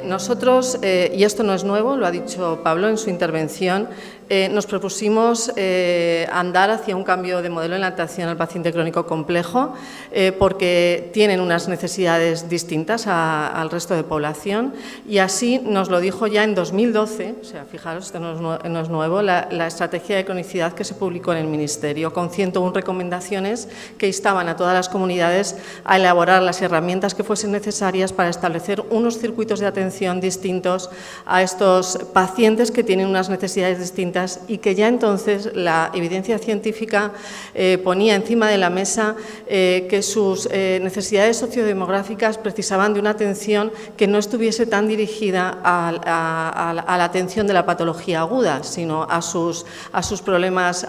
Nosotros, y esto no es nuevo, lo ha dicho Pablo en su intervención, nos propusimos andar hacia un cambio de modelo en la atención al paciente crónico complejo porque tienen unas necesidades distintas al resto de población y así nos lo dijo ya en 2012, o sea, fijaros, esto no es nuevo, la estrategia de cronicidad que se publicó en el Ministerio con 101 recomendaciones que instaban a todas las comunidades a elaborar las herramientas que fuesen necesarias para establecer unos circuitos de atención distintos a estos pacientes que tienen unas necesidades distintas y que ya entonces la evidencia científica ponía encima de la mesa que sus necesidades sociodemográficas precisaban de una atención que no estuviese tan dirigida a la atención de la patología aguda, sino a sus problemas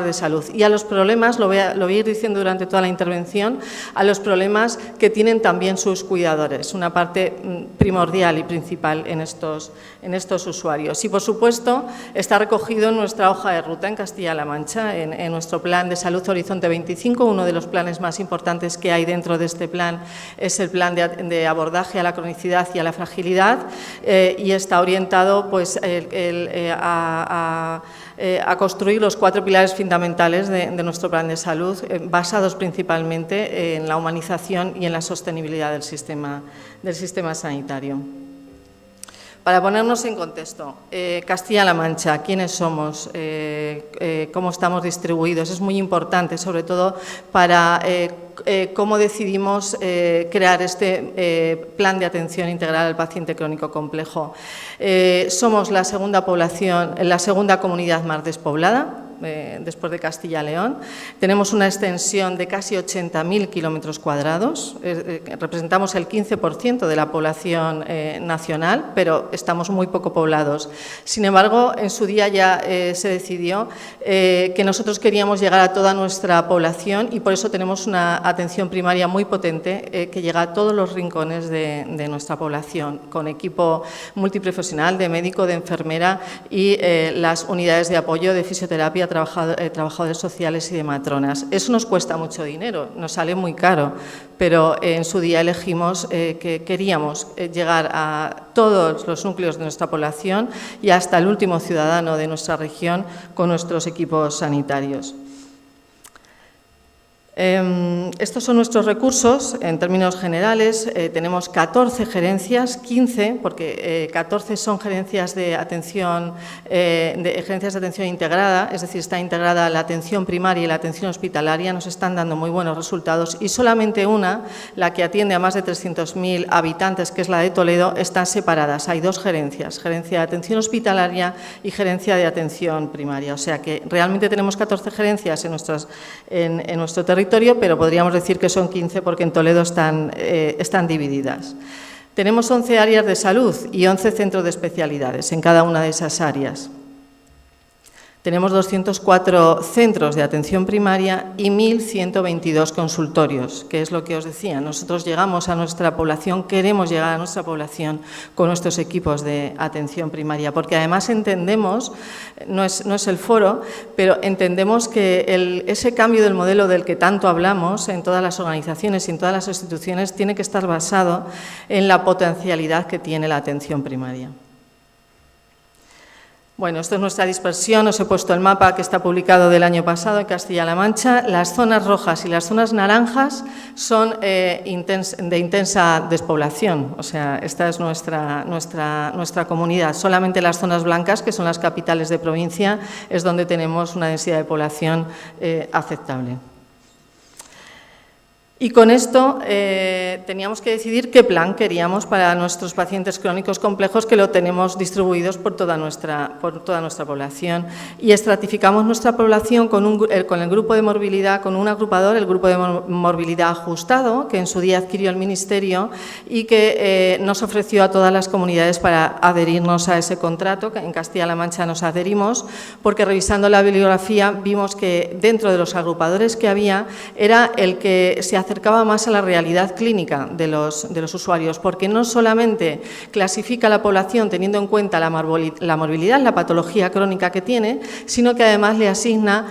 de salud. Y a los problemas, lo voy a ir diciendo durante toda la intervención, a los problemas que tienen también sus cuidadores, una parte primordial y principal en estos usuarios. Y, por supuesto, está recogido en nuestra hoja de ruta en Castilla-La Mancha, en nuestro plan de salud Horizonte 25, uno de los planes más importantes que hay dentro de este plan es el plan de abordaje a la cronicidad y a la fragilidad y está orientado pues, a construir los 4 pilares fundamentales de nuestro plan de salud, basados principalmente en la humanización y en la sostenibilidad del sistema sanitario. Para ponernos en contexto, Castilla-La Mancha, ¿quiénes somos? ¿Cómo estamos distribuidos? Es muy importante, sobre todo para cómo decidimos crear este plan de atención integral al paciente crónico complejo. Somos la segunda comunidad más despoblada, después de Castilla y León. Tenemos una extensión de casi 80.000 kilómetros cuadrados, representamos el 15% de la población nacional, pero estamos muy poco poblados. Sin embargo, en su día ya se decidió que nosotros queríamos llegar a toda nuestra población y por eso tenemos una atención primaria muy potente que llega a todos los rincones de nuestra población, con equipo multiprofesional de médico, de enfermera y las unidades de apoyo de fisioterapia, trabajadores sociales y de matronas. Eso nos cuesta mucho dinero, nos sale muy caro, pero en su día elegimos que queríamos llegar a todos los núcleos de nuestra población y hasta el último ciudadano de nuestra región con nuestros equipos sanitarios. Estos son nuestros recursos en términos generales. Tenemos 14 gerencias, 15, porque 14 son gerencias de atención integrada, es decir, está integrada la atención primaria y la atención hospitalaria, nos están dando muy buenos resultados y solamente una, la que atiende a más de 300.000 habitantes, que es la de Toledo, están separadas. Hay 2 gerencias, gerencia de atención hospitalaria y gerencia de atención primaria. O sea que realmente tenemos 14 gerencias en nuestro territorio, pero podríamos decir que son 15 porque en Toledo están divididas. Tenemos 11 áreas de salud y 11 centros de especialidades en cada una de esas áreas. Tenemos 204 centros de atención primaria y 1.122 consultorios, que es lo que os decía. Nosotros llegamos a nuestra población, queremos llegar a nuestra población con nuestros equipos de atención primaria, porque además entendemos, no es el foro, pero entendemos que ese cambio del modelo del que tanto hablamos en todas las organizaciones y en todas las instituciones tiene que estar basado en la potencialidad que tiene la atención primaria. Bueno, esto es nuestra dispersión, os he puesto el mapa que está publicado del año pasado en Castilla-La Mancha. Las zonas rojas y las zonas naranjas son de intensa despoblación, o sea, esta es nuestra comunidad. Solamente las zonas blancas, que son las capitales de provincia, es donde tenemos una densidad de población aceptable. Y con esto teníamos que decidir qué plan queríamos para nuestros pacientes crónicos complejos, que lo tenemos distribuidos por toda nuestra población. Y estratificamos nuestra población con el grupo de morbilidad, con un agrupador, el grupo de morbilidad ajustado, que en su día adquirió el Ministerio y que nos ofreció a todas las comunidades para adherirnos a ese contrato, que en Castilla-La Mancha nos adherimos, porque revisando la bibliografía vimos que dentro de los agrupadores que había era el que se acercaba más a la realidad clínica de los usuarios, porque no solamente clasifica la población teniendo en cuenta la morbilidad, la patología crónica que tiene, sino que además le asigna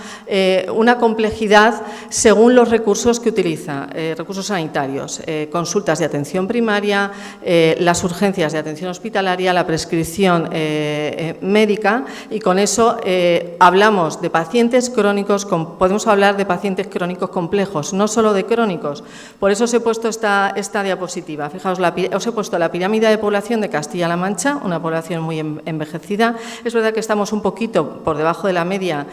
una complejidad según los recursos que utiliza, recursos sanitarios, consultas de atención primaria, las urgencias de atención hospitalaria, la prescripción médica, y con eso hablamos de pacientes crónicos, podemos hablar de pacientes crónicos complejos, no solo de crónicos. Por eso os he puesto esta diapositiva. Fijaos, os he puesto la pirámide de población de Castilla-La Mancha, una población muy envejecida. Es verdad que estamos un poquito por debajo de la media,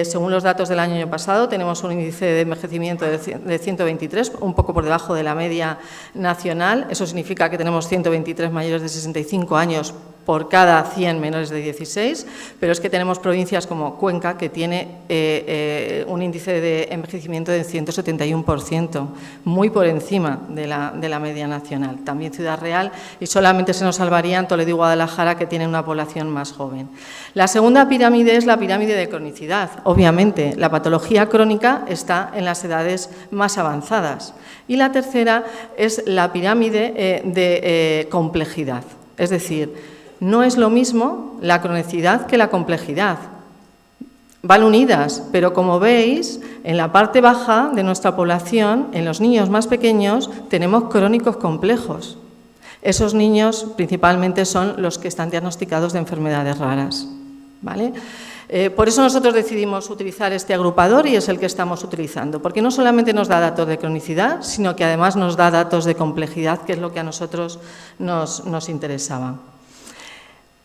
según los datos del año pasado, tenemos un índice de envejecimiento de 123, un poco por debajo de la media nacional. Eso significa que tenemos 123 mayores de 65 años por cada 100 menores de 16, pero es que tenemos provincias como Cuenca, que tiene un índice de envejecimiento de 171%, muy por encima de la media nacional. También Ciudad Real, y solamente se nos salvarían Toledo y Guadalajara, que tienen una población más joven. La segunda pirámide es la pirámide de cronicidad. Obviamente, la patología crónica está en las edades más avanzadas. Y la tercera es la pirámide de complejidad, es decir, no es lo mismo la cronicidad que la complejidad. Van unidas, pero como veis, en la parte baja de nuestra población, en los niños más pequeños, tenemos crónicos complejos. Esos niños principalmente son los que están diagnosticados de enfermedades raras, ¿vale? Por eso nosotros decidimos utilizar este agrupador y es el que estamos utilizando, porque no solamente nos da datos de cronicidad, sino que además nos da datos de complejidad, que es lo que a nosotros nos interesaba.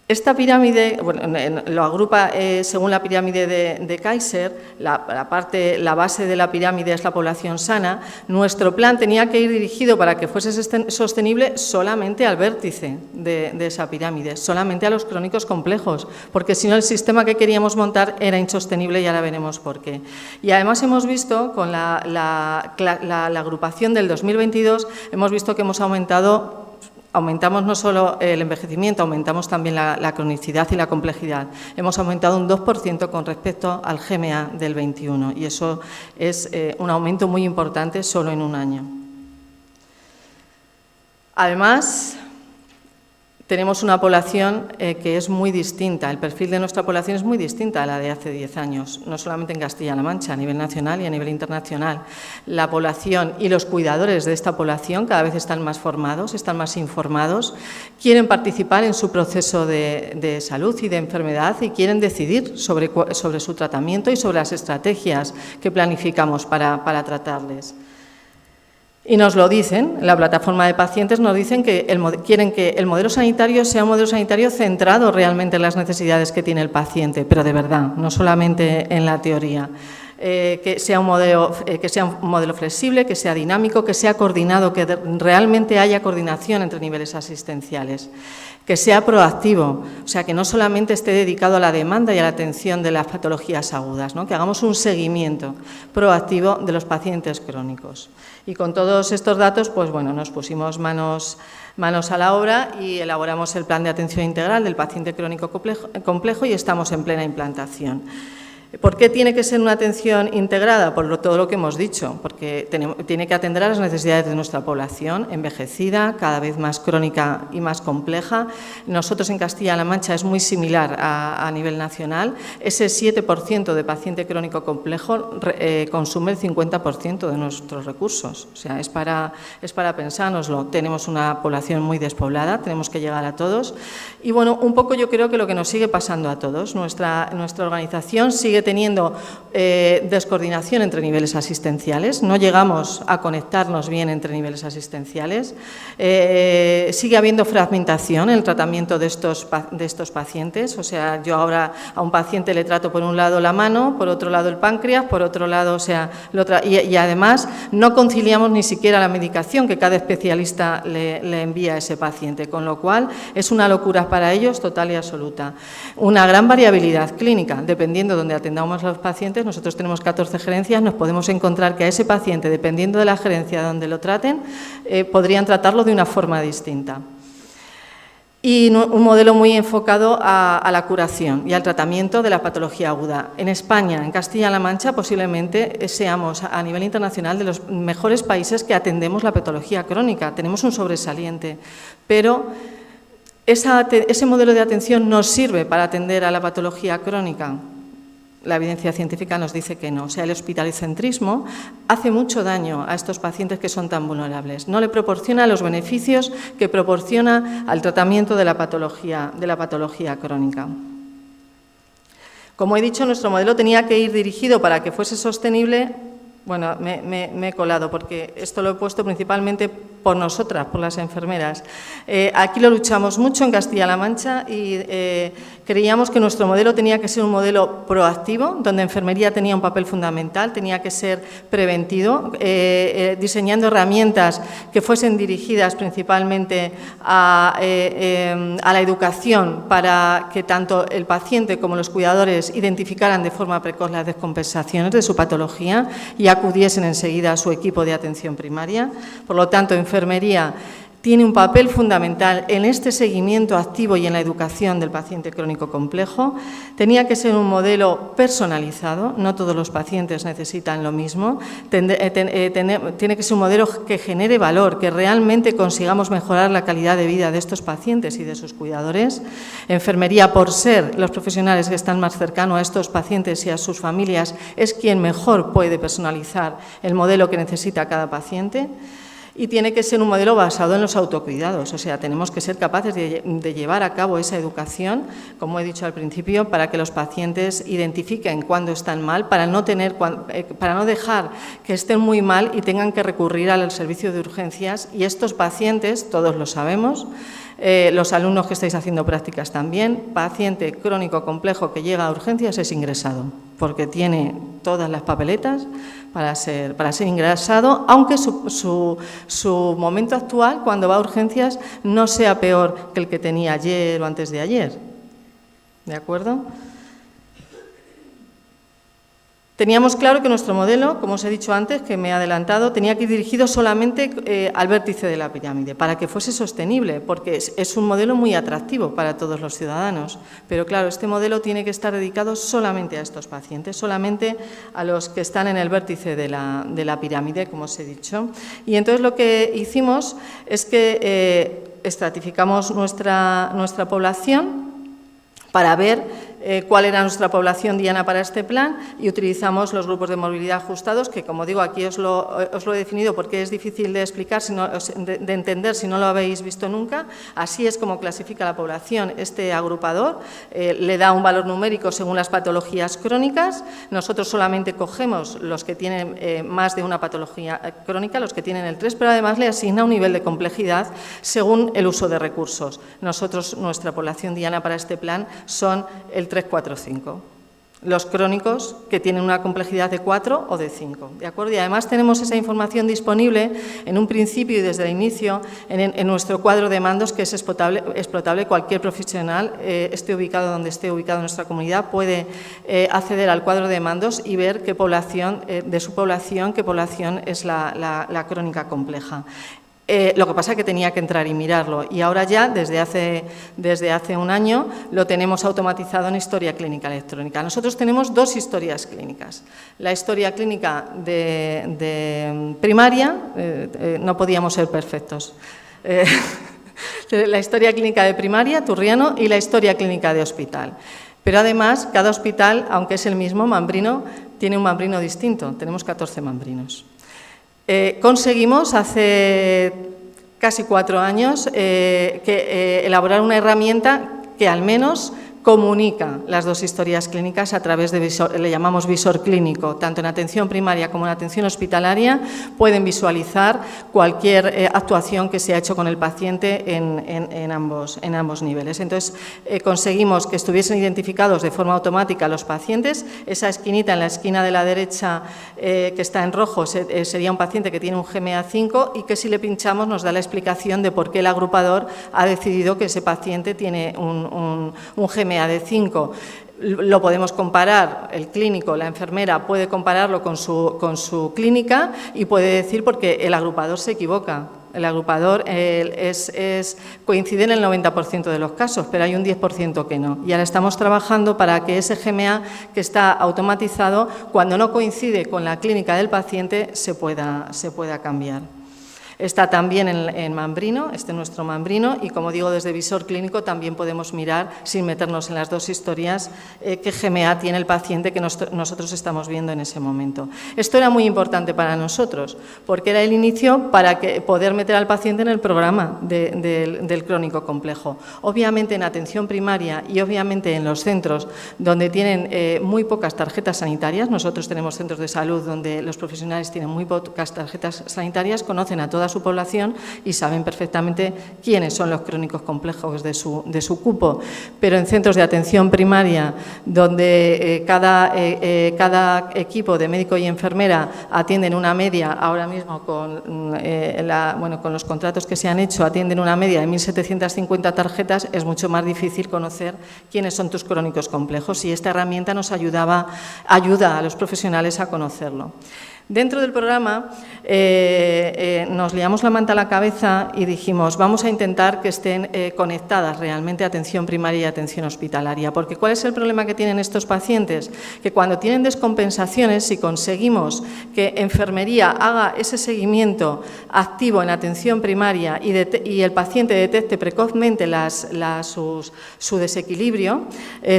Esta pirámide, bueno, lo agrupa según la pirámide de Kaiser, la base de la pirámide es la población sana. Nuestro plan tenía que ir dirigido para que fuese sostenible solamente al vértice de esa pirámide, solamente a los crónicos complejos, porque si no el sistema que queríamos montar era insostenible y ahora veremos por qué. Y además hemos visto, con la agrupación del 2022, hemos visto que aumentamos no solo el envejecimiento, aumentamos también la cronicidad y la complejidad. Hemos aumentado un 2% con respecto al GMA del 21 y eso es un aumento muy importante solo en un año. Además, tenemos una población que es muy distinta, el perfil de nuestra población es muy distinta a la de hace 10 años, no solamente en Castilla-La Mancha, a nivel nacional y a nivel internacional. La población y los cuidadores de esta población cada vez están más formados, están más informados, quieren participar en su proceso de salud y de enfermedad y quieren decidir sobre su tratamiento y sobre las estrategias que planificamos para tratarles. Y nos lo dicen, en la plataforma de pacientes nos dicen que quieren que el modelo sanitario sea un modelo sanitario centrado realmente en las necesidades que tiene el paciente, pero de verdad, no solamente en la teoría. Que sea un modelo flexible, que sea dinámico, que sea coordinado, que realmente haya coordinación entre niveles asistenciales, que sea proactivo, o sea, que no solamente esté dedicado a la demanda y a la atención de las patologías agudas, ¿no? Que hagamos un seguimiento proactivo de los pacientes crónicos. Y con todos estos datos, pues bueno, nos pusimos manos a la obra y elaboramos el plan de atención integral del paciente crónico complejo y estamos en plena implantación. ¿Por qué tiene que ser una atención integrada? Por todo lo que hemos dicho, porque tiene que atender a las necesidades de nuestra población envejecida, cada vez más crónica y más compleja. Nosotros en Castilla-La Mancha es muy similar a nivel nacional. Ese 7% de paciente crónico complejo consume el 50% de nuestros recursos. O sea, es para pensárnoslo. Tenemos una población muy despoblada, tenemos que llegar a todos. Y bueno, un poco yo creo que lo que nos sigue pasando a todos, nuestra organización sigue teniendo descoordinación entre niveles asistenciales, no llegamos a conectarnos bien entre niveles asistenciales, sigue habiendo fragmentación en el tratamiento de estos pacientes, o sea, yo ahora a un paciente le trato por un lado la mano, por otro lado el páncreas, por otro lado, o sea, y además no conciliamos ni siquiera la medicación que cada especialista le envía a ese paciente, con lo cual es una locura para ellos total y absoluta. Una gran variabilidad clínica, dependiendo de donde atendamos a los pacientes, nosotros tenemos 14 gerencias, nos podemos encontrar que a ese paciente, dependiendo de la gerencia donde lo traten, podrían tratarlo de una forma distinta. y un modelo muy enfocado a la curación y al tratamiento de la patología aguda. En España, en Castilla-La Mancha, posiblemente seamos a nivel internacional de los mejores países que atendemos la patología crónica. Tenemos un sobresaliente, pero ese modelo de atención nos sirve para atender a la patología crónica. La evidencia científica nos dice que no. O sea, el hospitalicentrismo hace mucho daño a estos pacientes que son tan vulnerables. No le proporciona los beneficios que proporciona al tratamiento de la patología crónica. Como he dicho, nuestro modelo tenía que ir dirigido para que fuese sostenible. Bueno, me he colado porque esto lo he puesto principalmente por nosotras, por las enfermeras. Aquí lo luchamos mucho en Castilla-La Mancha y creíamos que nuestro modelo tenía que ser un modelo proactivo, donde enfermería tenía un papel fundamental, tenía que ser preventivo, diseñando herramientas que fuesen dirigidas principalmente a la educación para que tanto el paciente como los cuidadores identificaran de forma precoz las descompensaciones de su patología y acudiesen enseguida a su equipo de atención primaria. Por lo tanto, enfermería tiene un papel fundamental en este seguimiento activo y en la educación del paciente crónico complejo. Tenía que ser un modelo personalizado, no todos los pacientes necesitan lo mismo. Tiene que ser un modelo que genere valor, que realmente consigamos mejorar la calidad de vida de estos pacientes y de sus cuidadores. Enfermería, por ser los profesionales que están más cercanos a estos pacientes y a sus familias, es quien mejor puede personalizar el modelo que necesita cada paciente. Y tiene que ser un modelo basado en los autocuidados, o sea, tenemos que ser capaces de llevar a cabo esa educación, como he dicho al principio, para que los pacientes identifiquen cuándo están mal, para no dejar que estén muy mal y tengan que recurrir al servicio de urgencias. Y estos pacientes, todos lo sabemos, los alumnos que estáis haciendo prácticas también, paciente crónico complejo que llega a urgencias es ingresado, porque tiene todas las papeletas para ser ingresado, aunque su momento actual, cuando va a urgencias, no sea peor que el que tenía ayer o antes de ayer. ¿De acuerdo? Teníamos claro que nuestro modelo, como os he dicho antes, que me he adelantado, tenía que ir dirigido solamente al vértice de la pirámide, para que fuese sostenible, porque es un modelo muy atractivo para todos los ciudadanos. Pero claro, este modelo tiene que estar dedicado solamente a estos pacientes, solamente a los que están en el vértice de la pirámide, como os he dicho. Y entonces lo que hicimos es que estratificamos nuestra población para ver cuál era nuestra población diana para este plan y utilizamos los grupos de movilidad ajustados, que como digo aquí os lo he definido porque es difícil de explicar, de entender si no lo habéis visto nunca. Así es como clasifica la población este agrupador, le da un valor numérico según las patologías crónicas. Nosotros solamente cogemos los que tienen más de una patología crónica, los que tienen el 3, pero además le asigna un nivel de complejidad según el uso de recursos. Nuestra población diana para este plan son el 3, 4, 5. Los crónicos que tienen una complejidad de 4 o de 5. ¿De acuerdo? Y además tenemos esa información disponible en un principio y desde el inicio en nuestro cuadro de mandos, que es explotable. Cualquier profesional, esté ubicado donde esté ubicado en nuestra comunidad, puede acceder al cuadro de mandos y ver qué población es la crónica compleja. Lo que pasa es que tenía que entrar y mirarlo, y ahora ya, desde hace un año, lo tenemos automatizado en historia clínica electrónica. Nosotros tenemos dos historias clínicas. La historia clínica de primaria, no podíamos ser perfectos. La historia clínica de primaria, Turriano, y la historia clínica de hospital. Pero además, cada hospital, aunque es el mismo, Mambrino, tiene un Mambrino distinto. Tenemos 14 Mambrinos. Conseguimos hace casi 4 años elaborar una herramienta que al menos comunica las dos historias clínicas a través de visor, le llamamos visor clínico. Tanto en atención primaria como en atención hospitalaria pueden visualizar cualquier actuación que se ha hecho con el paciente en ambos niveles. Entonces, conseguimos que estuviesen identificados de forma automática los pacientes. Esa esquinita en la esquina de la derecha que está en rojo sería un paciente que tiene un GMA5 y que si le pinchamos nos da la explicación de por qué el agrupador ha decidido que ese paciente tiene un GMA de 5. Lo podemos comparar, el clínico, la enfermera puede compararlo con su clínica y puede decir porque el agrupador se equivoca. El agrupador coincide en el 90% de los casos, pero hay un 10% que no. Y ahora estamos trabajando para que ese GMA que está automatizado, cuando no coincide con la clínica del paciente, se pueda cambiar. Está también en Mambrino, nuestro Mambrino, y como digo, desde visor clínico también podemos mirar, sin meternos en las dos historias, qué GMA tiene el paciente que nosotros estamos viendo en ese momento. Esto era muy importante para nosotros, porque era el inicio para poder meter al paciente en el programa del crónico complejo. Obviamente en atención primaria y obviamente en los centros donde tienen muy pocas tarjetas sanitarias, nosotros tenemos centros de salud donde los profesionales tienen muy pocas tarjetas sanitarias, conocen a toda su población y saben perfectamente quiénes son los crónicos complejos de su cupo, pero en centros de atención primaria donde cada equipo de médico y enfermera atienden una media, ahora mismo con los contratos que se han hecho, atienden una media de 1.750 tarjetas, es mucho más difícil conocer quiénes son tus crónicos complejos y esta herramienta nos ayuda a los profesionales a conocerlo. Dentro del programa nos liamos la manta a la cabeza y dijimos vamos a intentar que estén conectadas realmente atención primaria y atención hospitalaria, porque ¿cuál es el problema que tienen estos pacientes? Que cuando tienen descompensaciones, si conseguimos que enfermería haga ese seguimiento activo en atención primaria y el paciente detecte precozmente su desequilibrio,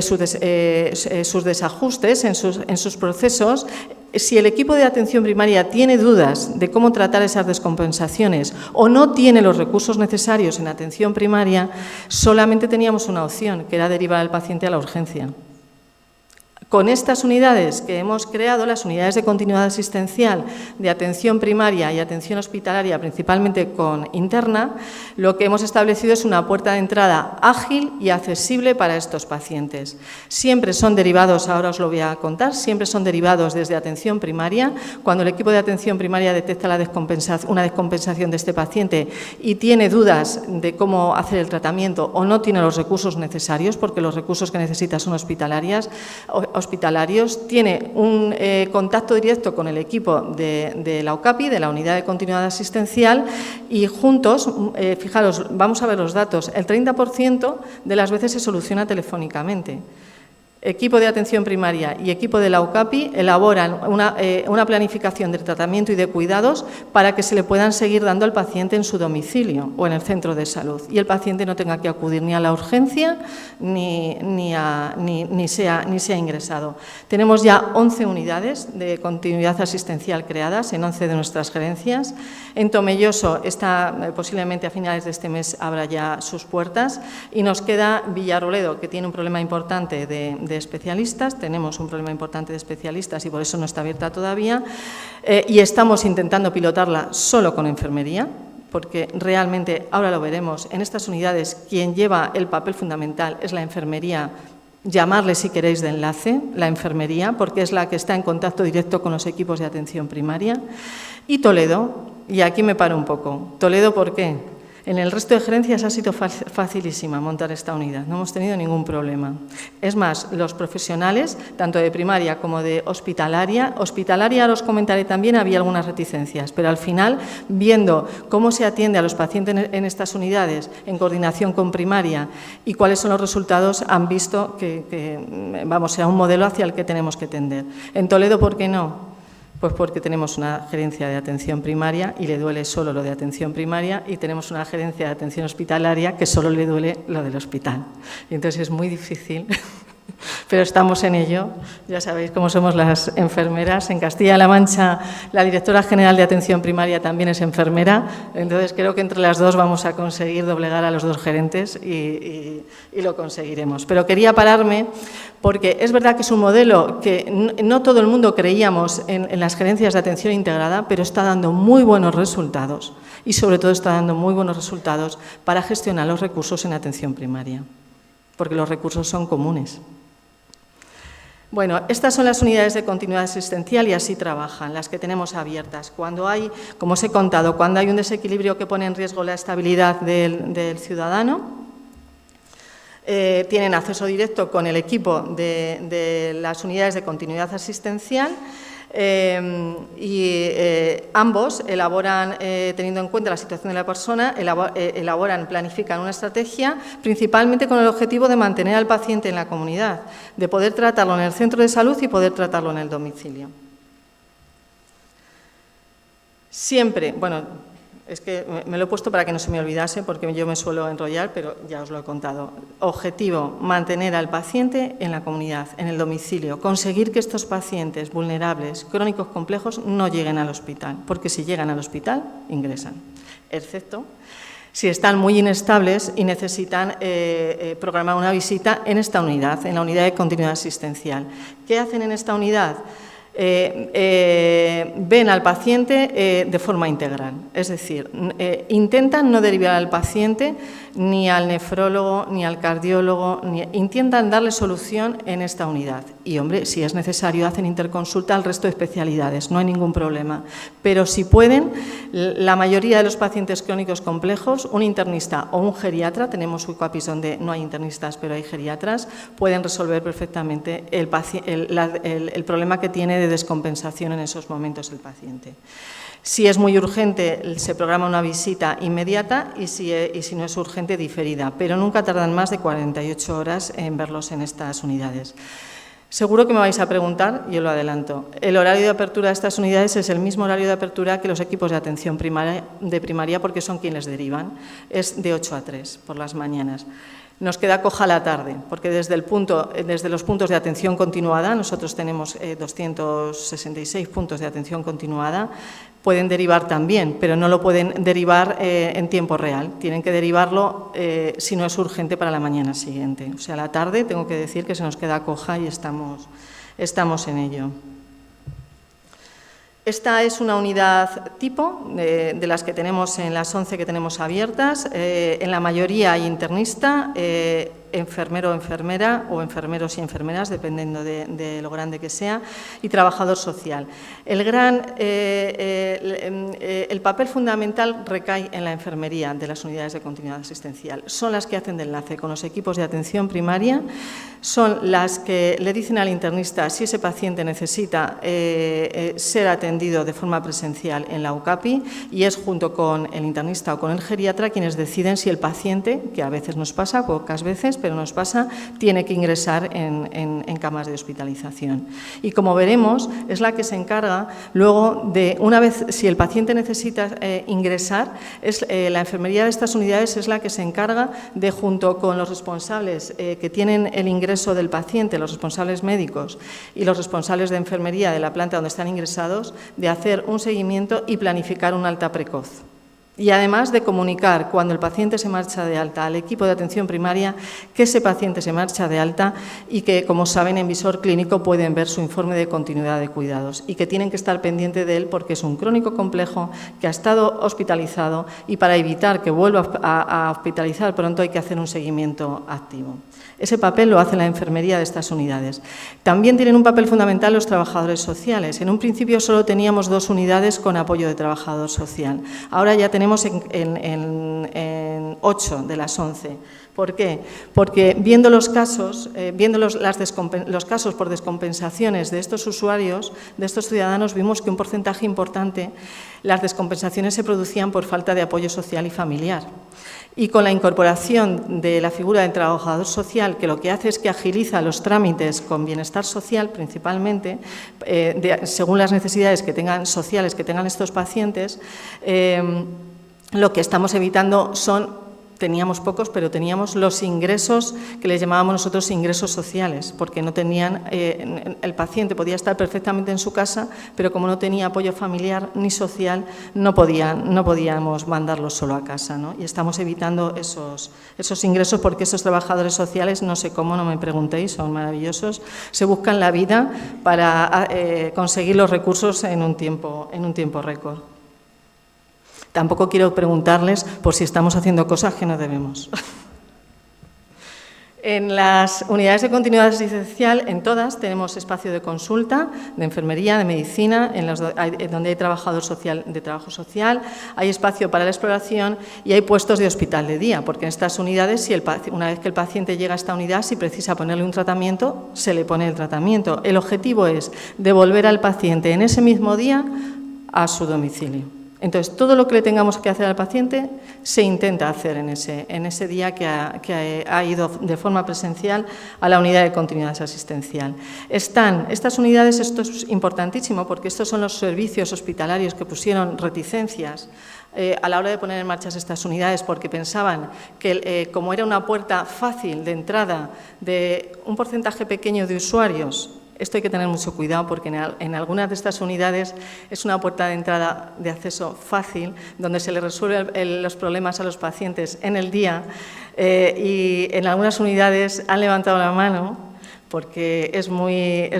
sus desajustes en sus procesos, si el equipo de atención primaria tiene dudas de cómo tratar esas descompensaciones o no tiene los recursos necesarios en atención primaria, solamente teníamos una opción, que era derivar al paciente a la urgencia. Con estas unidades que hemos creado, las unidades de continuidad asistencial de atención primaria y atención hospitalaria, principalmente con interna, lo que hemos establecido es una puerta de entrada ágil y accesible para estos pacientes. Siempre son derivados, ahora os lo voy a contar, siempre son derivados desde atención primaria. Cuando el equipo de atención primaria detecta una descompensación de este paciente y tiene dudas de cómo hacer el tratamiento o no tiene los recursos necesarios, porque los recursos que necesita son hospitalarios, tiene un contacto directo con el equipo de la UCAPI, de la Unidad de Continuidad Asistencial, y juntos, fijaros, vamos a ver los datos, el 30% de las veces se soluciona telefónicamente. Equipo de atención primaria y equipo de la UCAPI elaboran una planificación de tratamiento y de cuidados para que se le puedan seguir dando al paciente en su domicilio o en el centro de salud y el paciente no tenga que acudir ni a la urgencia ni sea ingresado. Tenemos ya 11 unidades de continuidad asistencial creadas en 11 de nuestras gerencias. En Tomelloso posiblemente a finales de este mes abra ya sus puertas y nos queda Villarroledo, que tiene un problema importante de especialistas, tenemos un problema importante de especialistas y por eso no está abierta todavía y estamos intentando pilotarla solo con enfermería, porque realmente, ahora lo veremos, en estas unidades quien lleva el papel fundamental es la enfermería, llamarle si queréis de enlace, la enfermería, porque es la que está en contacto directo con los equipos de atención primaria. Y Toledo, y aquí me paro un poco, Toledo, ¿por qué? En el resto de gerencias ha sido facilísima montar esta unidad, no hemos tenido ningún problema. Es más, los profesionales, tanto de primaria como de hospitalaria, os comentaré también, había algunas reticencias, pero al final, viendo cómo se atiende a los pacientes en estas unidades, en coordinación con primaria y cuáles son los resultados, han visto que será un modelo hacia el que tenemos que tender. En Toledo, ¿por qué no? Pues porque tenemos una gerencia de atención primaria y le duele solo lo de atención primaria y tenemos una gerencia de atención hospitalaria que solo le duele lo del hospital. Y entonces es muy difícil, pero estamos en ello. Ya sabéis cómo somos las enfermeras. En Castilla-La Mancha la directora general de atención primaria también es enfermera, entonces creo que entre las dos vamos a conseguir doblegar a los dos gerentes y lo conseguiremos. Pero quería pararme porque es verdad que es un modelo que no todo el mundo creíamos en las gerencias de atención integrada, pero está dando muy buenos resultados y sobre todo está dando muy buenos resultados para gestionar los recursos en atención primaria, porque los recursos son comunes. Bueno, estas son las unidades de continuidad asistencial y así trabajan, las que tenemos abiertas. Cuando hay, como os he contado, cuando hay un desequilibrio que pone en riesgo la estabilidad del ciudadano, tienen acceso directo con el equipo de las unidades de continuidad asistencial. Ambos elaboran, teniendo en cuenta la situación de la persona, planifican una estrategia principalmente con el objetivo de mantener al paciente en la comunidad, de poder tratarlo en el centro de salud y poder tratarlo en el domicilio. Siempre, bueno, es que me lo he puesto para que no se me olvidase porque yo me suelo enrollar, pero ya os lo he contado. Objetivo, mantener al paciente en la comunidad, en el domicilio, conseguir que estos pacientes vulnerables, crónicos complejos, no lleguen al hospital, porque si llegan al hospital, ingresan, excepto si están muy inestables y necesitan programar una visita en esta unidad, en la unidad de continuidad asistencial. ¿Qué hacen en esta unidad? Ven al paciente de forma integral, es decir, intentan no derivar al paciente ni al nefrólogo, ni al cardiólogo, intentan darle solución en esta unidad. Y, hombre, si es necesario, hacen interconsulta al resto de especialidades, no hay ningún problema. Pero si pueden, la mayoría de los pacientes crónicos complejos, un internista o un geriatra, tenemos UCAPIs donde no hay internistas, pero hay geriatras, pueden resolver perfectamente el problema que tiene de descompensación en esos momentos el paciente. Si es muy urgente, se programa una visita inmediata y si no es urgente, diferida, pero nunca tardan más de 48 horas en verlos en estas unidades. Seguro que me vais a preguntar, yo lo adelanto, el horario de apertura de estas unidades es el mismo horario de apertura que los equipos de atención primaria porque son quienes derivan, es de 8 a 3 por las mañanas. Nos queda coja la tarde, porque desde los puntos de atención continuada, nosotros tenemos 266 puntos de atención continuada, pueden derivar también, pero no lo pueden derivar en tiempo real, tienen que derivarlo si no es urgente para la mañana siguiente. O sea, la tarde tengo que decir que se nos queda coja y estamos en ello. Esta es una unidad tipo de las que tenemos en las 11 que tenemos abiertas. En la mayoría hay internista, enfermero o enfermera o enfermeros y enfermeras, dependiendo de lo grande que sea, y trabajador social. El papel fundamental recae en la enfermería de las unidades de continuidad asistencial. Son las que hacen de enlace con los equipos de atención primaria, son las que le dicen al internista si ese paciente necesita ser atendido de forma presencial en la UCAPI y es junto con el internista o con el geriatra quienes deciden si el paciente, que a veces nos pasa, pocas veces, pero nos pasa, tiene que ingresar en camas de hospitalización. Y como veremos, es la que se encarga luego de, una vez, si el paciente necesita ingresar, la enfermería de estas unidades es la que se encarga de, junto con los responsables que tienen el ingreso del paciente, los responsables médicos y los responsables de enfermería de la planta donde están ingresados, de hacer un seguimiento y planificar un alta precoz. Y además de comunicar cuando el paciente se marcha de alta al equipo de atención primaria que ese paciente se marcha de alta y que, como saben, en visor clínico pueden ver su informe de continuidad de cuidados y que tienen que estar pendiente de él porque es un crónico complejo que ha estado hospitalizado y para evitar que vuelva a hospitalizar pronto hay que hacer un seguimiento activo. Ese papel lo hace la enfermería de estas unidades. También tienen un papel fundamental los trabajadores sociales. En un principio solo teníamos 2 unidades con apoyo de trabajador social. Ahora ya tenemos en 8 de las 11. ¿Por qué? Porque viendo los casos, los casos por descompensaciones de estos usuarios, de estos ciudadanos, vimos que un porcentaje importante, las descompensaciones se producían por falta de apoyo social y familiar. Y con la incorporación de la figura del trabajador social, que lo que hace es que agiliza los trámites con bienestar social principalmente, según las necesidades sociales que tengan estos pacientes, lo que estamos evitando teníamos pocos, pero teníamos los ingresos que les llamábamos nosotros ingresos sociales, porque no tenían, el paciente podía estar perfectamente en su casa, pero como no tenía apoyo familiar ni social, no podíamos mandarlo solo a casa, ¿no? Y estamos evitando esos ingresos porque esos trabajadores sociales, no sé cómo, no me preguntéis, son maravillosos, se buscan la vida para conseguir los recursos en un tiempo récord. Tampoco quiero preguntarles por si estamos haciendo cosas que no debemos. En las unidades de continuidad asistencial, en todas, tenemos espacio de consulta, de enfermería, de medicina, donde hay trabajador social, de trabajo social, hay espacio para la exploración y hay puestos de hospital de día, porque en estas unidades, una vez que el paciente llega a esta unidad, si precisa ponerle un tratamiento, se le pone el tratamiento. El objetivo es devolver al paciente en ese mismo día a su domicilio. Entonces, todo lo que le tengamos que hacer al paciente se intenta hacer en ese día que ha ido de forma presencial a la unidad de continuidad asistencial. Estas unidades, esto es importantísimo porque estos son los servicios hospitalarios que pusieron reticencias a la hora de poner en marcha estas unidades, porque pensaban que como era una puerta fácil de entrada de un porcentaje pequeño de usuarios, esto hay que tener mucho cuidado porque en algunas de estas unidades es una puerta de entrada de acceso fácil, donde se le resuelven los problemas a los pacientes en el día y en algunas unidades han levantado la mano porque es muy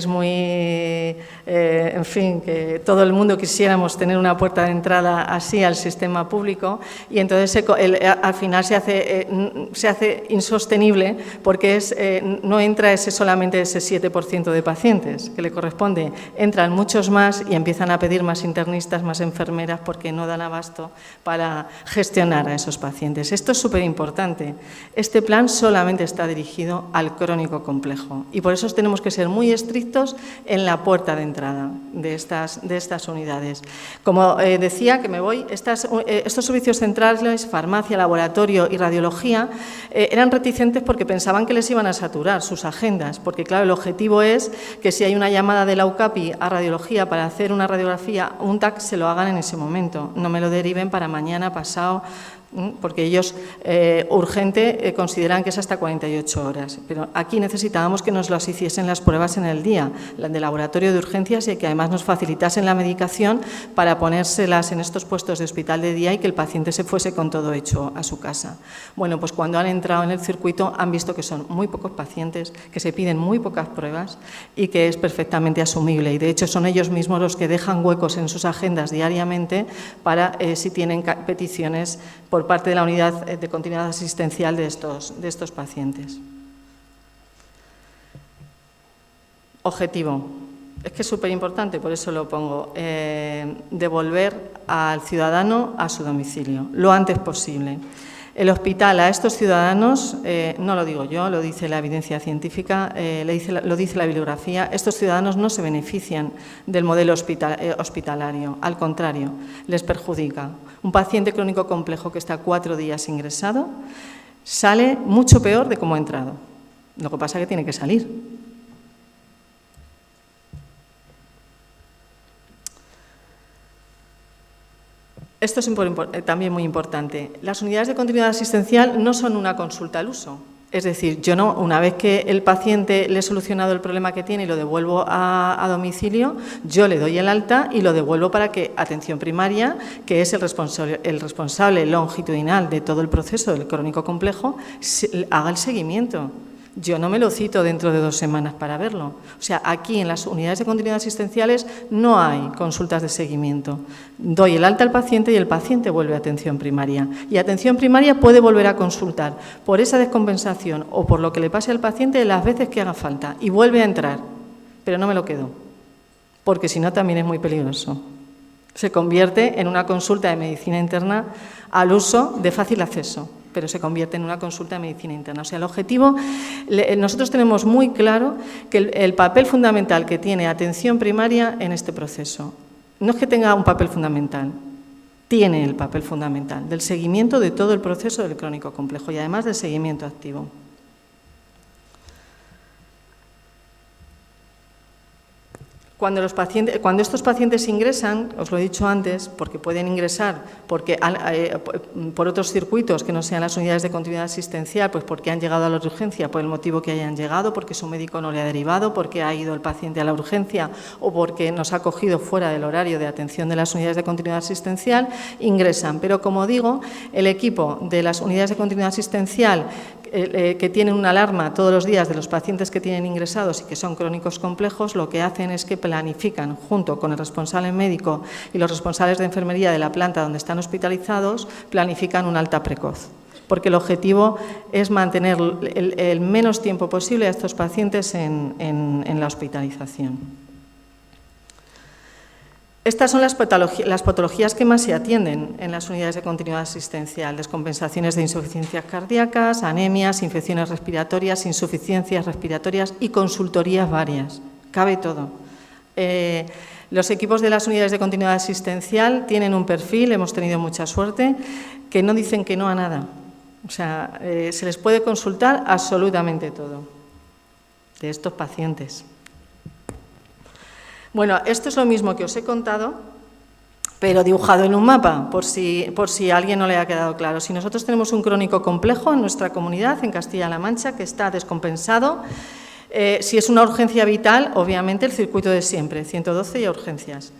en fin, que todo el mundo quisiéramos tener una puerta de entrada así al sistema público y entonces al final se hace insostenible porque no entra solamente ese 7% de pacientes que le corresponde, entran muchos más y empiezan a pedir más internistas, más enfermeras porque no dan abasto para gestionar a esos pacientes. Esto es súper importante. Este plan solamente está dirigido al crónico complejo y por eso tenemos que ser muy estrictos en la puerta de entrada de estas unidades. Como decía, que me voy, estos servicios centrales, farmacia, laboratorio y radiología, eran reticentes porque pensaban que les iban a saturar sus agendas, porque claro, el objetivo es que si hay una llamada de la UCAPI a radiología para hacer una radiografía, un TAC, se lo hagan en ese momento, no me lo deriven para mañana, pasado, porque ellos urgente consideran que es hasta 48 horas. Pero aquí necesitábamos que nos las hiciesen las pruebas en el día, las de laboratorio de urgencias y que además nos facilitasen la medicación para ponérselas en estos puestos de hospital de día y que el paciente se fuese con todo hecho a su casa. Bueno, pues cuando han entrado en el circuito han visto que son muy pocos pacientes, que se piden muy pocas pruebas y que es perfectamente asumible. Y de hecho son ellos mismos los que dejan huecos en sus agendas diariamente para si tienen peticiones por parte de la unidad de continuidad asistencial de estos pacientes. Objetivo. Es que es súper importante, por eso lo pongo. Devolver al ciudadano a su domicilio, lo antes posible. El hospital a estos ciudadanos, no lo digo yo, lo dice la evidencia científica, lo dice la bibliografía, estos ciudadanos no se benefician del modelo hospitalario, al contrario, les perjudica. Un paciente crónico complejo que está 4 días ingresado sale mucho peor de cómo ha entrado. Lo que pasa es que tiene que salir. Esto es también muy importante. Las unidades de continuidad asistencial no son una consulta al uso. Es decir, yo no, una vez que el paciente le he solucionado el problema que tiene y lo devuelvo a domicilio, yo le doy el alta y lo devuelvo para que atención primaria, que es el responsable longitudinal de todo el proceso del crónico complejo, haga el seguimiento. Yo no me lo cito dentro de 2 semanas para verlo. O sea, aquí en las unidades de continuidad asistenciales no hay consultas de seguimiento. Doy el alta al paciente y el paciente vuelve a atención primaria. Y atención primaria puede volver a consultar por esa descompensación o por lo que le pase al paciente las veces que haga falta y vuelve a entrar. Pero no me lo quedo, porque si no también es muy peligroso. Se convierte en una consulta de medicina interna al uso de fácil acceso, pero se convierte en una consulta de medicina interna. O sea, el objetivo, nosotros tenemos muy claro que el papel fundamental que tiene atención primaria en este proceso, no es que tenga un papel fundamental, tiene el papel fundamental del seguimiento de todo el proceso del crónico complejo y además del seguimiento activo. Cuando estos pacientes ingresan, os lo he dicho antes, porque pueden ingresar por otros circuitos que no sean las unidades de continuidad asistencial, pues porque han llegado a la urgencia por el motivo que hayan llegado, porque su médico no le ha derivado, porque ha ido el paciente a la urgencia o porque nos ha cogido fuera del horario de atención de las unidades de continuidad asistencial, ingresan. Pero como digo, el equipo de las unidades de continuidad asistencial que tienen una alarma todos los días de los pacientes que tienen ingresados y que son crónicos complejos, lo que hacen es que planifican, junto con el responsable médico y los responsables de enfermería de la planta donde están hospitalizados, planifican un alta precoz. porque el objetivo es mantener el menos tiempo posible a estos pacientes en la hospitalización. Estas son las patologías que más se atienden en las unidades de continuidad asistencial: descompensaciones de insuficiencias cardíacas, anemias, infecciones respiratorias, insuficiencias respiratorias y consultorías varias. Cabe todo. Los equipos de las unidades de continuidad asistencial tienen un perfil, hemos tenido mucha suerte, que no dicen que no a nada. O sea, se les puede consultar absolutamente todo de estos pacientes. Bueno, esto es lo mismo que os he contado, pero dibujado en un mapa, por si a alguien no le ha quedado claro. Si nosotros tenemos un crónico complejo en nuestra comunidad, en Castilla-La Mancha, que está descompensado, si es una urgencia vital, obviamente el circuito de siempre, 112 y urgencias.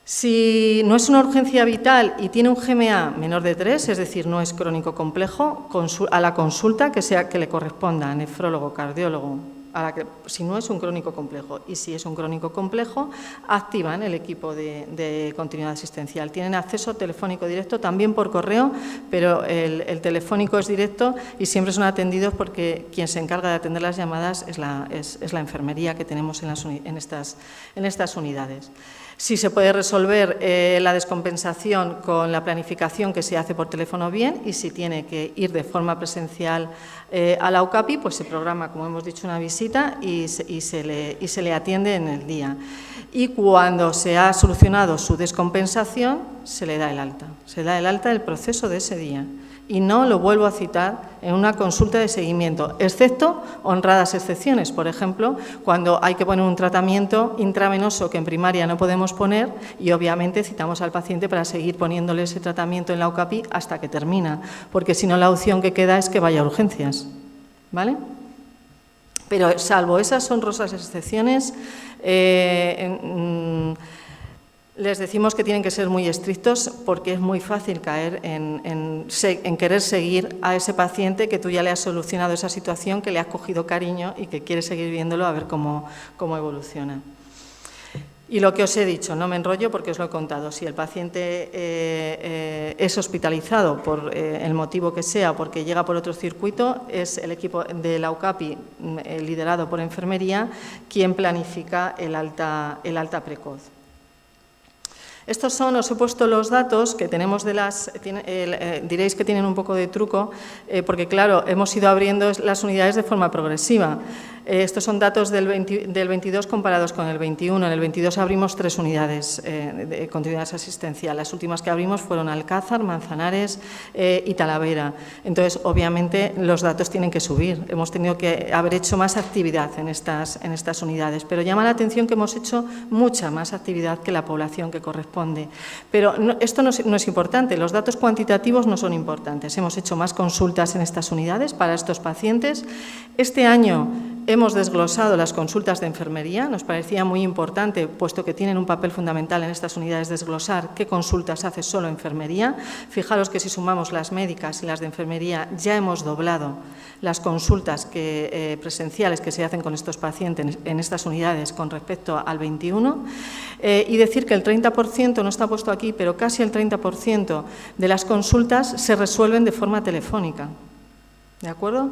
Si no es una urgencia vital y tiene un GMA menor de 3, es decir, no es crónico complejo, a la consulta que le corresponda, nefrólogo, cardiólogo, si no es un crónico complejo. Y si es un crónico complejo, activan el equipo de continuidad asistencial. Tienen acceso telefónico directo, también por correo, pero el telefónico es directo y siempre son atendidos porque quien se encarga de atender las llamadas es la enfermería que tenemos en estas unidades. Si se puede resolver la descompensación con la planificación que se hace por teléfono, bien, y si tiene que ir de forma presencial a la UCAPI, pues se programa, como hemos dicho, una visita y se le atiende en el día. Y cuando se ha solucionado su descompensación, se le da el alta. Se da el alta del proceso de ese día. Y no lo vuelvo a citar en una consulta de seguimiento, excepto honradas excepciones. Por ejemplo, cuando hay que poner un tratamiento intravenoso que en primaria no podemos poner y obviamente citamos al paciente para seguir poniéndole ese tratamiento en la UCAPI hasta que termina, porque si no la opción que queda es que vaya a urgencias, ¿vale? Pero salvo esas honrosas excepciones, les decimos que tienen que ser muy estrictos porque es muy fácil caer en querer seguir a ese paciente que tú ya le has solucionado esa situación, que le has cogido cariño y que quieres seguir viéndolo a ver cómo evoluciona. Y lo que os he dicho, no me enrollo porque os lo he contado, si el paciente es hospitalizado por el motivo que sea, porque llega por otro circuito, es el equipo de la UCAPI, liderado por enfermería, quien planifica el alta precoz. Estos son, os he puesto los datos que tenemos de diréis que tienen un poco de truco, porque claro, hemos ido abriendo las unidades de forma progresiva. Estos son datos del 22 comparados con el 21. En el 22 abrimos 3 unidades de continuidad asistencial. Las últimas que abrimos fueron Alcázar, Manzanares y Talavera. Entonces, obviamente, los datos tienen que subir. Hemos tenido que haber hecho más actividad en estas unidades, pero llama la atención que hemos hecho mucha más actividad que la población que corresponde. Pero esto no es importante, los datos cuantitativos no son importantes. Hemos hecho más consultas en estas unidades para estos pacientes. Este año hemos desglosado las consultas de enfermería, nos parecía muy importante, puesto que tienen un papel fundamental en estas unidades, desglosar qué consultas hace solo enfermería. Fijaros que si sumamos las médicas y las de enfermería, ya hemos doblado las consultas presenciales que se hacen con estos pacientes en estas unidades con respecto al 21. Y decir que el 30%, no está puesto aquí, pero casi el 30% de las consultas se resuelven de forma telefónica. ¿De acuerdo?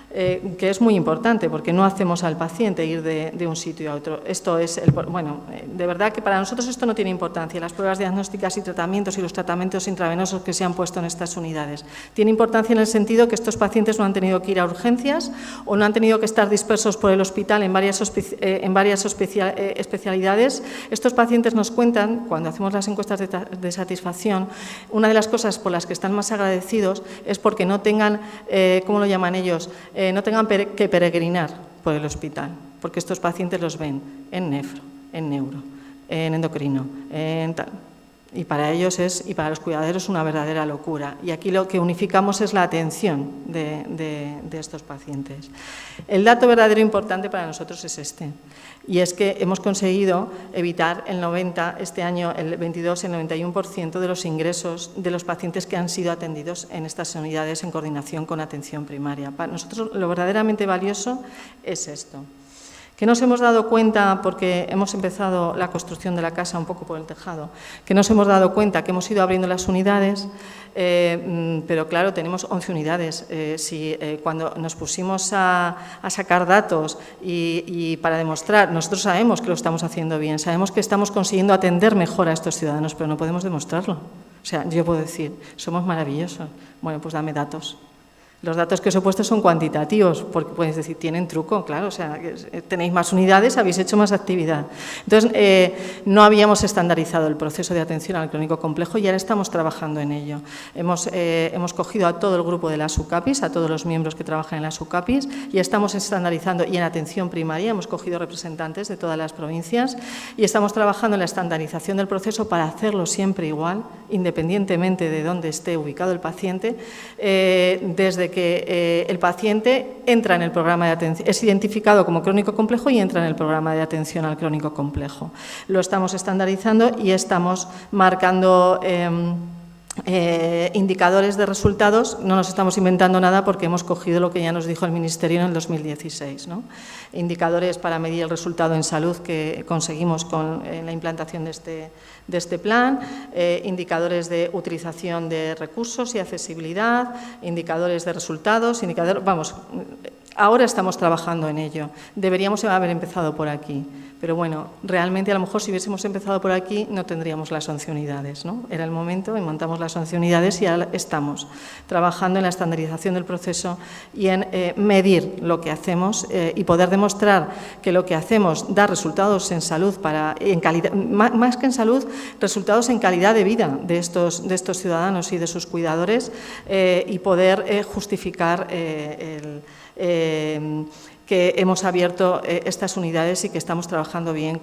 Que es muy importante porque no hacemos al paciente ir de un sitio a otro. Esto es, de verdad que para nosotros esto no tiene importancia, las pruebas diagnósticas y tratamientos y los tratamientos intravenosos que se han puesto en estas unidades. Tiene importancia en el sentido que estos pacientes no han tenido que ir a urgencias o no han tenido que estar dispersos por el hospital en varias especialidades. Estos pacientes nos cuentan, cuando hacemos las encuestas de satisfacción, una de las cosas por las que están más agradecidos es porque no tengan, ¿cómo lo llaman ellos?, no tengan que peregrinar por el hospital, porque estos pacientes los ven en nefro, en neuro, en endocrino, en tal. Y para ellos y para los cuidaderos una verdadera locura. Y aquí lo que unificamos es la atención de estos pacientes. El dato verdadero importante para nosotros es este, y es que hemos conseguido evitar este año, el 22, el 91% de los ingresos de los pacientes que han sido atendidos en estas unidades en coordinación con atención primaria. Para nosotros lo verdaderamente valioso es esto. Que nos hemos dado cuenta, porque hemos empezado la construcción de la casa un poco por el tejado, que nos hemos dado cuenta que hemos ido abriendo las unidades, pero claro, tenemos 11 unidades. Cuando nos pusimos a sacar datos y para demostrar, nosotros sabemos que lo estamos haciendo bien, sabemos que estamos consiguiendo atender mejor a estos ciudadanos, pero no podemos demostrarlo. O sea, yo puedo decir, somos maravillosos. Bueno, pues dame datos. Los datos que os he puesto son cuantitativos, porque puedes decir, tienen truco, claro, o sea, tenéis más unidades, habéis hecho más actividad. Entonces, no habíamos estandarizado el proceso de atención al crónico complejo y ahora estamos trabajando en ello. Hemos cogido a todo el grupo de las UCAPIs, a todos los miembros que trabajan en las UCAPIs y estamos estandarizando, y en atención primaria hemos cogido representantes de todas las provincias y estamos trabajando en la estandarización del proceso para hacerlo siempre igual, independientemente de dónde esté ubicado el paciente, desde que el paciente entra en el programa de atención, es identificado como crónico complejo y entra en el programa de atención al crónico complejo. Lo estamos estandarizando y estamos marcando indicadores de resultados. No nos estamos inventando nada porque hemos cogido lo que ya nos dijo el Ministerio en el 2016, ¿no? Indicadores para medir el resultado en salud que conseguimos con la implantación de este plan, indicadores de utilización de recursos y accesibilidad, indicadores de resultados, vamos, ahora estamos trabajando en ello. Deberíamos haber empezado por aquí, pero bueno, realmente a lo mejor si hubiésemos empezado por aquí no tendríamos las 11 unidades, ¿no? Era el momento y montamos las 11 unidades y ahora estamos trabajando en la estandarización del proceso y en medir lo que hacemos y poder demostrar que lo que hacemos da resultados en salud, en calidad, más que en salud, resultados en calidad de vida de estos ciudadanos y de sus cuidadores y poder justificar que hemos abierto estas unidades y que estamos trabajando bien,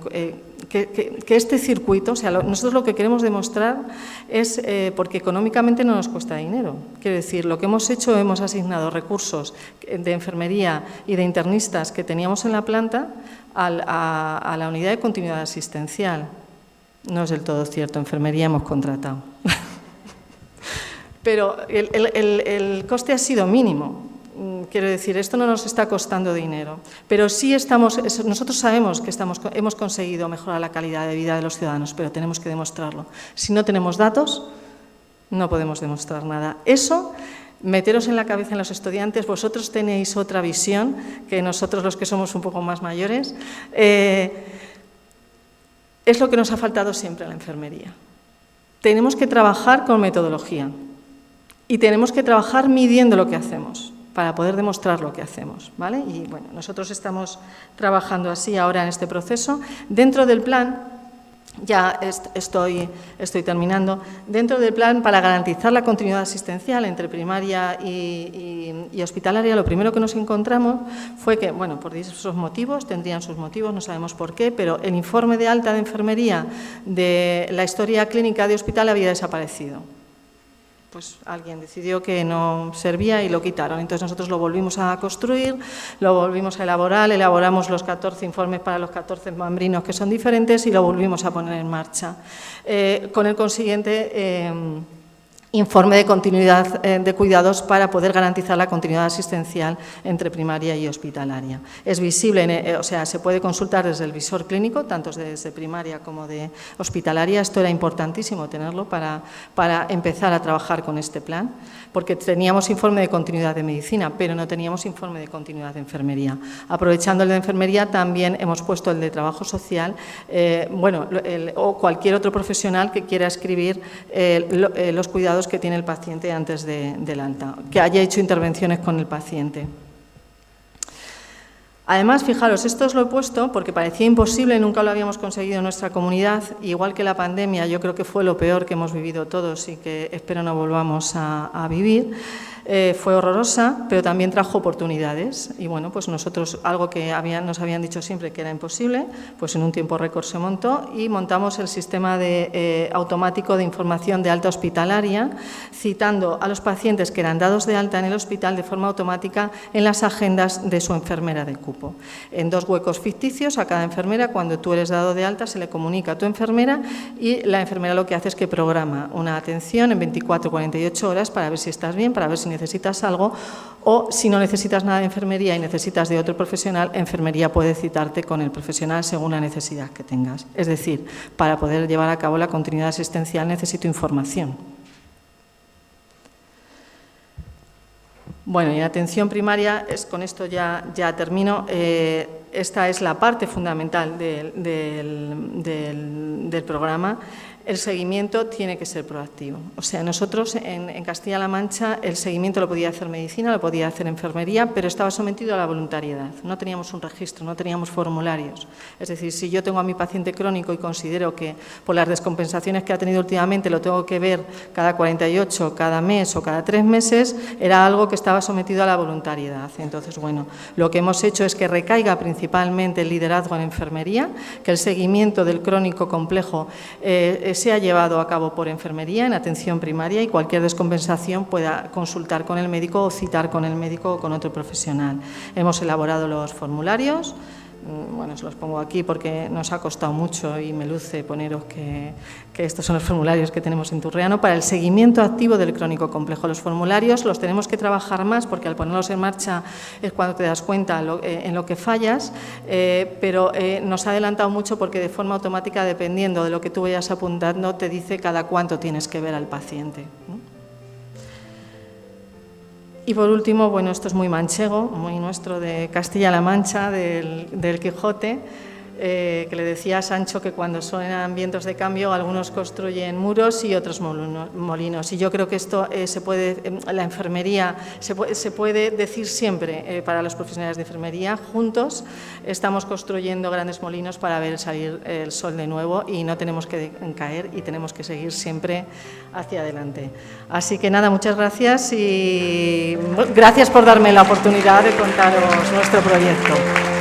que este circuito, o sea, nosotros lo que queremos demostrar es, porque económicamente no nos cuesta dinero, quiero decir, lo que hemos hecho, hemos asignado recursos de enfermería y de internistas que teníamos en la planta a la unidad de continuidad asistencial. No es del todo cierto, enfermería hemos contratado. Pero el coste ha sido mínimo. Quiero decir, esto no nos está costando dinero, pero sí nosotros sabemos que hemos conseguido mejorar la calidad de vida de los ciudadanos, pero tenemos que demostrarlo. Si no tenemos datos, no podemos demostrar nada. Eso, meteros en la cabeza en los estudiantes, vosotros tenéis otra visión que nosotros los que somos un poco más mayores. Es lo que nos ha faltado siempre en la enfermería. Tenemos que trabajar con metodología y tenemos que trabajar midiendo lo que hacemos para poder demostrar lo que hacemos, ¿vale? Y bueno, nosotros estamos trabajando así ahora en este proceso. Dentro del plan, ya estoy terminando, dentro del plan para garantizar la continuidad asistencial entre primaria y hospitalaria, lo primero que nos encontramos fue que, bueno, por diversos motivos, tendrían sus motivos, no sabemos por qué, pero el informe de alta de enfermería de la historia clínica de hospital había desaparecido. Pues alguien decidió que no servía y lo quitaron. Entonces nosotros lo volvimos a construir, lo volvimos a elaborar, elaboramos los 14 informes para los 14 mambrinos que son diferentes y lo volvimos a poner en marcha. Con el consiguiente informe de continuidad de cuidados para poder garantizar la continuidad asistencial entre primaria y hospitalaria. Es visible, o sea, se puede consultar desde el visor clínico, tanto desde primaria como de hospitalaria. Esto era importantísimo tenerlo para empezar a trabajar con este plan, porque teníamos informe de continuidad de medicina, pero no teníamos informe de continuidad de enfermería. Aprovechando el de enfermería, también hemos puesto el de trabajo social, o cualquier otro profesional que quiera escribir los cuidados que tiene el paciente antes del alta, que haya hecho intervenciones con el paciente. Además, fijaros, esto os lo he puesto porque parecía imposible, nunca lo habíamos conseguido en nuestra comunidad, igual que la pandemia, yo creo que fue lo peor que hemos vivido todos y que espero no volvamos a vivir. Fue horrorosa, pero también trajo oportunidades y bueno, pues nosotros algo que nos habían dicho siempre que era imposible, pues en un tiempo récord se montó y montamos el sistema automático de información de alta hospitalaria, citando a los pacientes que eran dados de alta en el hospital de forma automática en las agendas de su enfermera de cupo. En 2 huecos ficticios a cada enfermera, cuando tú eres dado de alta se le comunica a tu enfermera y la enfermera lo que hace es que programa una atención en 24 o 48 horas para ver si estás bien, para ver si necesitas algo, o si no necesitas nada de enfermería y necesitas de otro profesional, enfermería puede citarte con el profesional según la necesidad que tengas. Es decir, para poder llevar a cabo la continuidad asistencial necesito información. Bueno, y en atención primaria, con esto ya termino, esta es la parte fundamental del programa. El seguimiento tiene que ser proactivo. O sea, nosotros en Castilla-La Mancha el seguimiento lo podía hacer medicina, lo podía hacer enfermería, pero estaba sometido a la voluntariedad. No teníamos un registro, no teníamos formularios. Es decir, si yo tengo a mi paciente crónico y considero que por las descompensaciones que ha tenido últimamente lo tengo que ver cada 48, cada mes o cada 3 meses, era algo que estaba sometido a la voluntariedad. Entonces, bueno, lo que hemos hecho es que recaiga principalmente el liderazgo en enfermería, que el seguimiento del crónico complejo sea llevado a cabo por enfermería en atención primaria y cualquier descompensación pueda consultar con el médico o citar con el médico o con otro profesional. Hemos elaborado los formularios. Bueno, os los pongo aquí porque nos ha costado mucho y me luce poneros que estos son los formularios que tenemos en Turriano para el seguimiento activo del crónico complejo. Los formularios los tenemos que trabajar más porque al ponerlos en marcha es cuando te das cuenta en lo que fallas, pero nos ha adelantado mucho porque de forma automática, dependiendo de lo que tú vayas apuntando, te dice cada cuánto tienes que ver al paciente, ¿no? Y por último, bueno, esto es muy manchego, muy nuestro de Castilla-La Mancha, del Quijote, que le decía a Sancho que cuando suenan vientos de cambio algunos construyen muros y otros molinos. Y yo creo que esto la enfermería se puede decir siempre para los profesionales de enfermería. Juntos estamos construyendo grandes molinos para ver salir el sol de nuevo y no tenemos que caer y tenemos que seguir siempre hacia adelante. Así que nada, muchas gracias y gracias por darme la oportunidad de contaros nuestro proyecto.